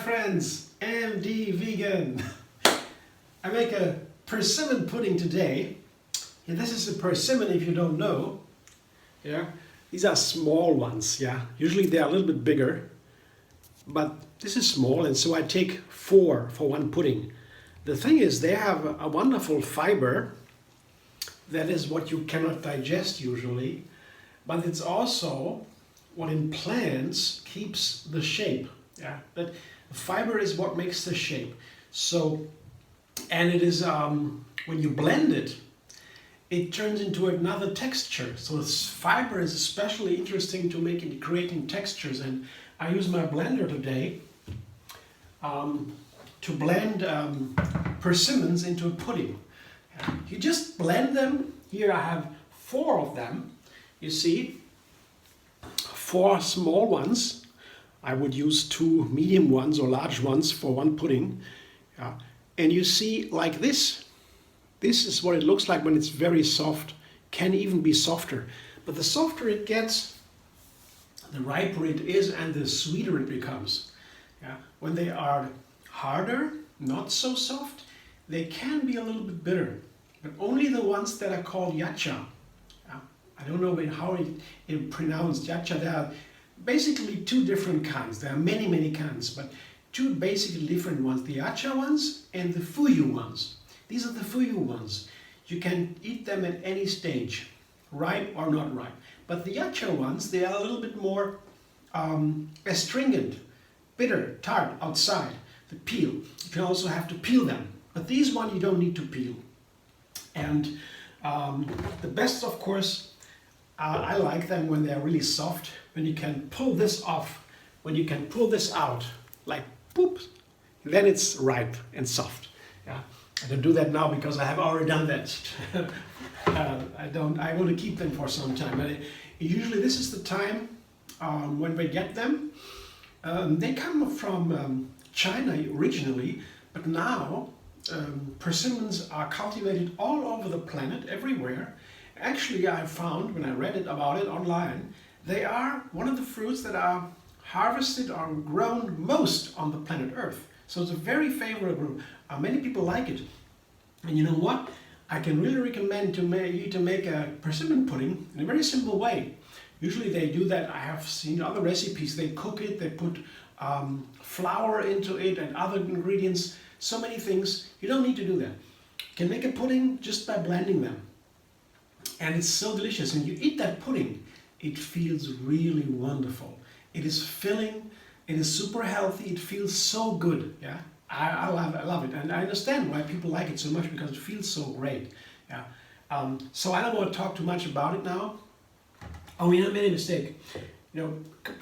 friends, MD Vegan. I make a persimmon pudding today. And this is a persimmon if you don't know. Yeah, these are small ones. Yeah, usually they are a little bit bigger, but this is small, and so I take 4 for one pudding. The thing is, they have a wonderful fiber. That is what you cannot digest usually, but it's also what in plants keeps the shape. Yeah, but fiber is what makes the shape. So, and it is when you blend it, it turns into another texture. So this fiber is especially interesting to make it creating textures. And I use my blender today to blend persimmons into a pudding. You just blend them. Here I have 4 of them. You see, 4 small ones. I would use 2 medium ones or large ones for one pudding. And you see, like this. This is what it looks like when it's very soft. Can even be softer. But the softer it gets, the riper it is and the sweeter it becomes. When they are harder, not so soft, they can be a little bit bitter. But only the ones that are called yacha. I don't know how it pronounced yacha. There are basically 2 different kinds. There are many, many kinds, but 2 basically different ones. The yacha ones and the fuyu ones. These are the fuyu ones. You can eat them at any stage, ripe or not ripe. But the yacha ones, they are a little bit more astringent, bitter, tart outside. The peel. You can also have to peel them. But these ones you don't need to peel. And the best, of course, I like them when they're really soft, when you can pull this off, when you can pull this out, like poop, then it's ripe and soft. Yeah, I don't do that now because I have already done that. I want to keep them for some time. But usually this is the time when we get them. They come from China originally, but now persimmons are cultivated all over the planet, everywhere. Actually, I found, when I read about it online, they are one of the fruits that are harvested or grown most on the planet Earth. So it's a very favorable. Many people like it. And you know what? I can really recommend you to make a persimmon pudding in a very simple way. Usually they do that. I have seen other recipes. They cook it, they put flour into it and other ingredients. So many things. You don't need to do that. You can make a pudding just by blending them. And it's so delicious. When you eat that pudding, it feels really wonderful. It is filling, it is super healthy, it feels so good. Yeah, I love it. And I understand why people like it so much, because it feels so great. Yeah. So I don't want to talk too much about it now. Oh, I made a mistake. You know,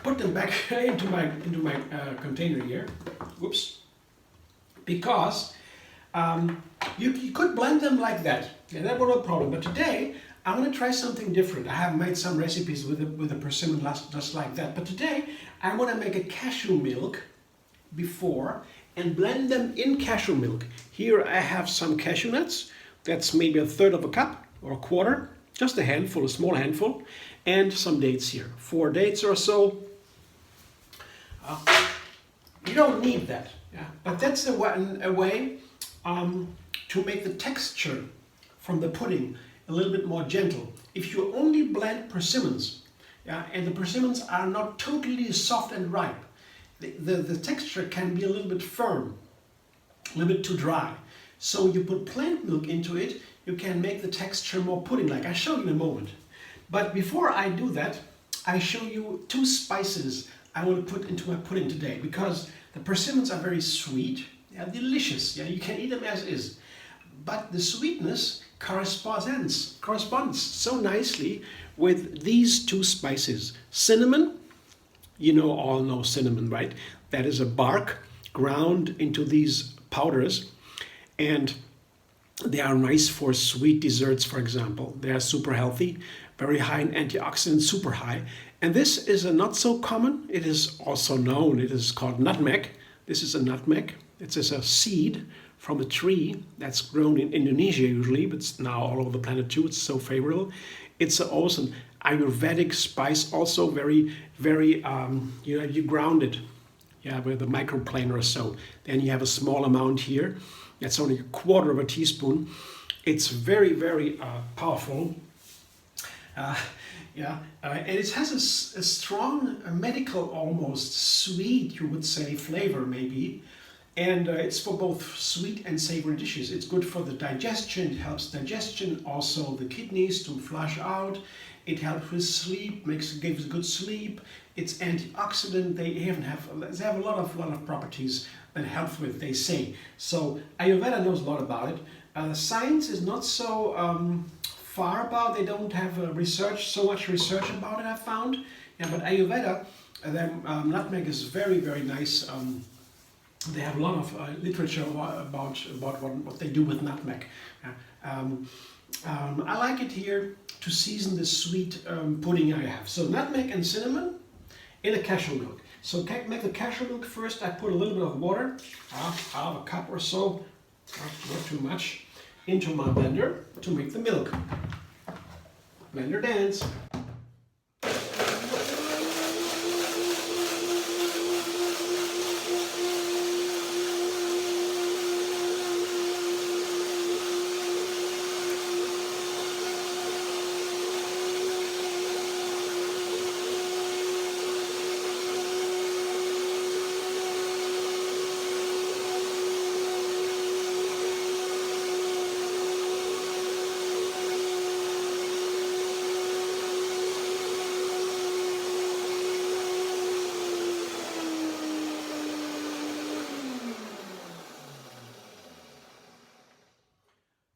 put them back into my container here. Whoops. Because you could blend them like that. Yeah, that was no problem. But today I want to try something different. I have made some recipes with a persimmon just like that. But today I want to make a cashew milk before and blend them in cashew milk. Here I have some cashew nuts. That's maybe 1/3 of a cup or a quarter. Just a handful, a small handful. And some dates here. 4 dates or so. You don't need that. Yeah, but that's a way to make the texture from the pudding a little bit more gentle. If you only blend persimmons, yeah, and the persimmons are not totally soft and ripe, the texture can be a little bit firm, a little bit too dry. So you put plant milk into it, you can make the texture more pudding-like. I'll show you in a moment. But before I do that, I show you 2 spices I want to put into my pudding today, because the persimmons are very sweet, they are delicious, yeah, you can eat them as is. But the sweetness corresponds so nicely with these 2 spices. Cinnamon, you all know cinnamon, right? That is a bark ground into these powders, and they are nice for sweet desserts, for example. They are super healthy, very high in antioxidants, super high. And this is a not so common. It is also known, it is called nutmeg. This is a nutmeg. It is a seed from a tree that's grown in Indonesia usually, but it's now all over the planet too. It's so favorable. It's also an Ayurvedic spice, also very, very, you ground it yeah, with a microplane or so. Then you have a small amount here. That's only a quarter of a teaspoon. It's very, very powerful. Yeah, and it has a strong medical, almost sweet, you would say, flavor maybe. And it's for both sweet and savory dishes. It's good for the digestion. It helps digestion, also the kidneys to flush out. It helps with sleep, gives good sleep. It's antioxidant. They have a lot of properties that help with, they say. So Ayurveda knows a lot about it. Science is not so far about. They don't have so much research about it, I found. Yeah, but Ayurveda, nutmeg is very, very nice. They have a lot of literature about what they do with nutmeg. I like it here to season the sweet pudding I have. So nutmeg and cinnamon in a cashew milk. So make the cashew milk first. I put a little bit of water, half a cup or so, not too much, into my blender to make the milk. Blender dance.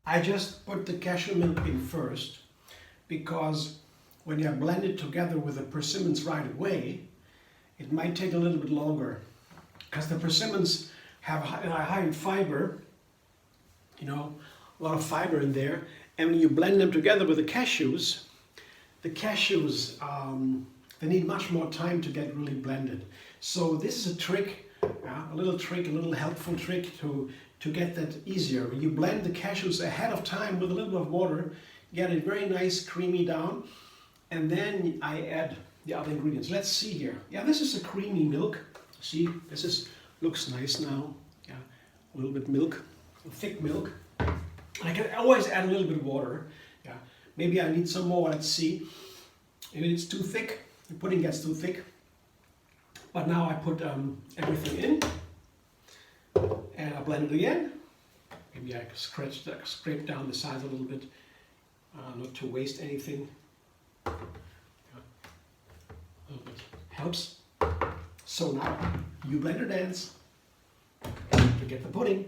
I just put the cashew milk in first because when you blend it together with the persimmons right away, it might take a little bit longer because the persimmons have high in fiber, you know, a lot of fiber in there. And when you blend them together with the cashews, they need much more time to get really blended. So this is a trick, a little helpful trick to get that easier. When you blend the cashews ahead of time with a little bit of water, get it very nice, creamy down, and then I add the other ingredients. Let's see here. Yeah, this is a creamy milk. See, looks nice now. Yeah, a little bit milk, thick milk. I can always add a little bit of water. Yeah, maybe I need some more. Let's see. If it's too thick, the pudding gets too thick. But now I put everything in. And I blend it again. Maybe I scrape down the sides a little bit, not to waste anything. A little bit helps. So now you blender dance to get the pudding.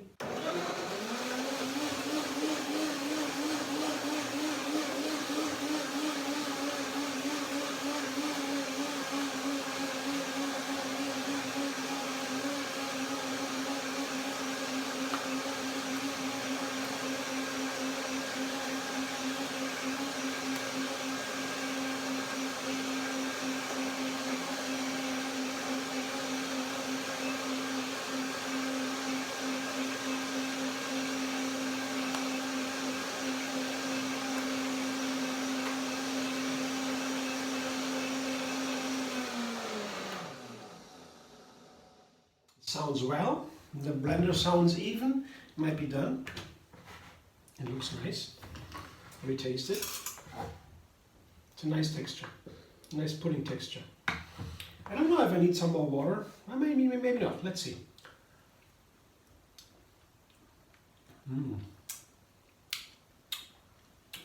Sounds well. The blender sounds even. Might be done. It looks nice. Let me taste it. It's a nice texture. Nice pudding texture. I don't know if I need some more water. Maybe not. Let's see.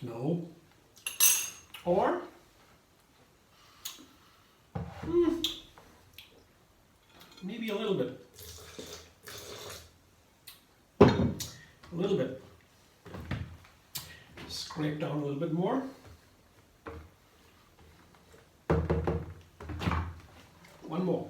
No. Or maybe a little bit. A little bit. Scrape down a little bit more. One more.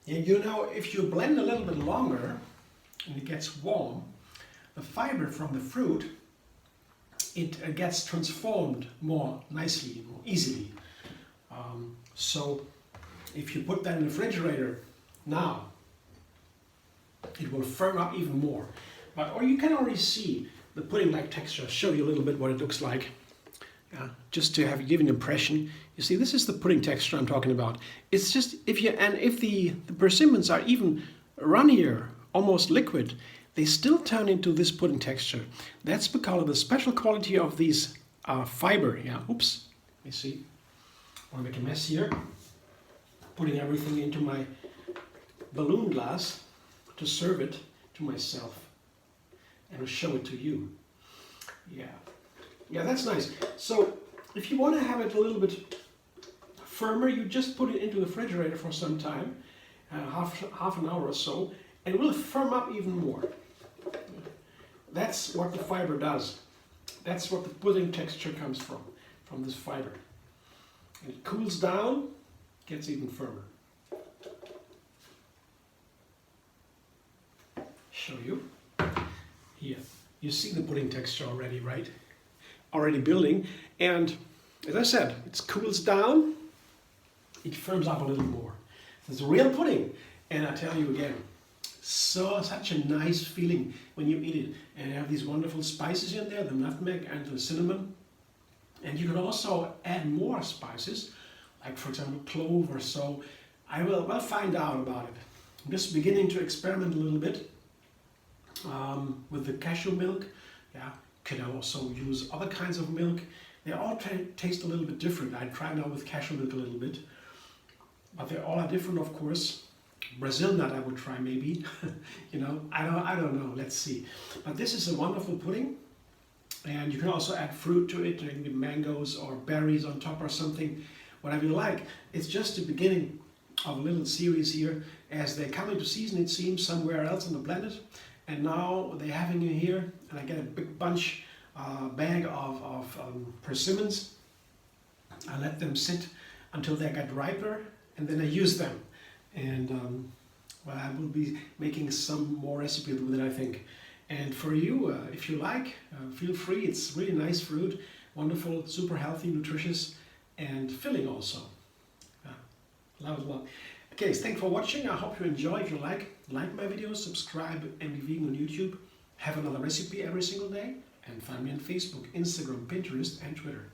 And you know, if you blend a little bit longer and it gets warm, the fiber from the fruit, it gets transformed more nicely, more easily. So if you put that in the refrigerator now, it will firm up even more. Or you can already see the pudding-like texture. I'll show you a little bit what it looks like. Just to give you an impression. You see, this is the pudding texture I'm talking about. It's just, if the persimmons are even runnier, almost liquid, they still turn into this pudding texture. That's because of the special quality of these fiber. Yeah, oops, let me see. I want to make a mess here. Putting everything into my balloon glass to serve it to myself and to show it to you. Yeah, that's nice. So if you want to have it a little bit firmer, you just put it into the refrigerator for some time, half an hour or so, and it will firm up even more. That's what the fiber does. That's what the pudding texture comes from this fiber. And it cools down, gets even firmer. Show you. Here, you see the pudding texture already, right? Already building, and as I said, it cools down, it firms up a little more. It's real pudding, and I tell you again, such a nice feeling when you eat it. And you have these wonderful spices in there, the nutmeg and the cinnamon. And you can also add more spices, like for example clove or so. I will find out about it. I'm just beginning to experiment a little bit with the cashew milk. Yeah, can also use other kinds of milk. They all taste a little bit different. I tried now with cashew milk a little bit, but they all are different, of course. Brazil nut I would try maybe. You know, I don't know. Let's see. But this is a wonderful pudding, and you can also add fruit to it, maybe mangoes or berries on top or something, whatever you like. It's just the beginning of a little series here, as they come into season, it seems, somewhere else on the planet. And now they're having it here, and I get a big bag of persimmons. I let them sit until they get riper, and then I use them. And I will be making some more recipes with it, I think. And for you, if you like, feel free. It's really nice fruit, wonderful, super healthy, nutritious, and filling also. Love it a lot. Okay, so thanks for watching. I hope you enjoy. If you like my videos, subscribe, and be vegan on YouTube. Have another recipe every single day. And find me on Facebook, Instagram, Pinterest, and Twitter.